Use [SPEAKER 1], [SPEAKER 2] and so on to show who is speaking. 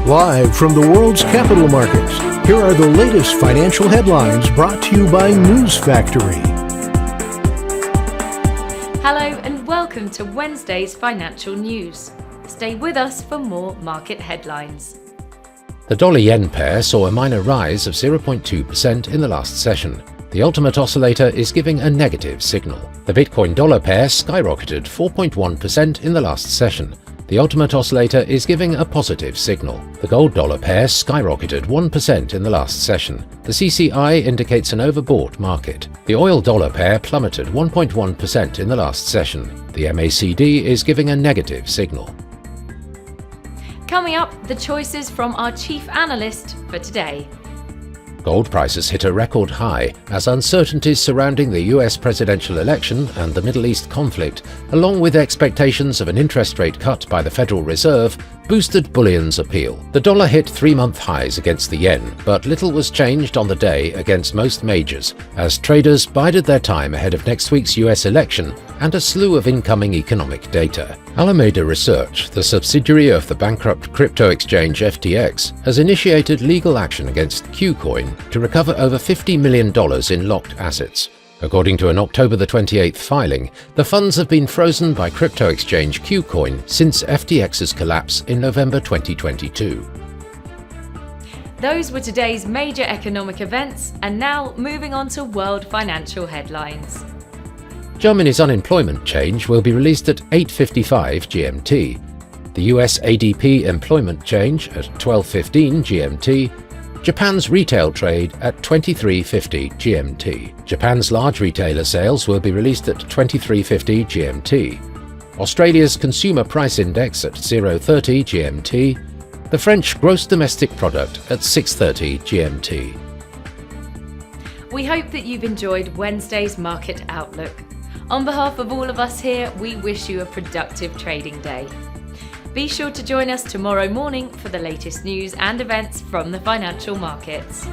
[SPEAKER 1] Live from the world's capital markets, here are the latest financial headlines brought to you by News Factory.
[SPEAKER 2] Hello and welcome to Wednesday's financial news. Stay with us for more market headlines.
[SPEAKER 3] The dollar-yen pair saw a minor rise of 0.2% in the last session. The ultimate oscillator is giving a negative signal. The Bitcoin-dollar pair skyrocketed 4.1% in the last session. The ultimate oscillator is giving a positive signal. The gold-dollar pair skyrocketed 1% in the last session. The CCI indicates an overbought market. The oil-dollar pair plummeted 1.1% in the last session. The MACD is giving a negative signal.
[SPEAKER 2] Coming up, the choices from our chief analyst for today.
[SPEAKER 3] Gold prices hit a record high as uncertainties surrounding the US presidential election and the Middle East conflict, along with expectations of an interest rate cut by the Federal Reserve, boosted bullion's appeal. The dollar hit 3-month highs against the yen, but little was changed on the day against most majors, as traders bided their time ahead of next week's US election and a slew of incoming economic data. Alameda Research, the subsidiary of the bankrupt crypto exchange FTX, has initiated legal action against Qcoin to recover over $50 million in locked assets. According to an October the 28th filing, the funds have been frozen by crypto exchange Qcoin since FTX's collapse in November 2022.
[SPEAKER 2] Those were today's major economic events, and now moving on to world financial headlines.
[SPEAKER 3] Germany's unemployment change will be released at 8:55 GMT. The US ADP employment change at 12:15 GMT. Japan's retail trade at 23:50 GMT. Japan's large retailer sales will be released at 23:50 GMT. Australia's consumer price index at 0:30 GMT. The French gross domestic product at 6:30 GMT.
[SPEAKER 2] We hope that you've enjoyed Wednesday's market outlook. On behalf of all of us here, we wish you a productive trading day. Be sure to join us tomorrow morning for the latest news and events from the financial markets.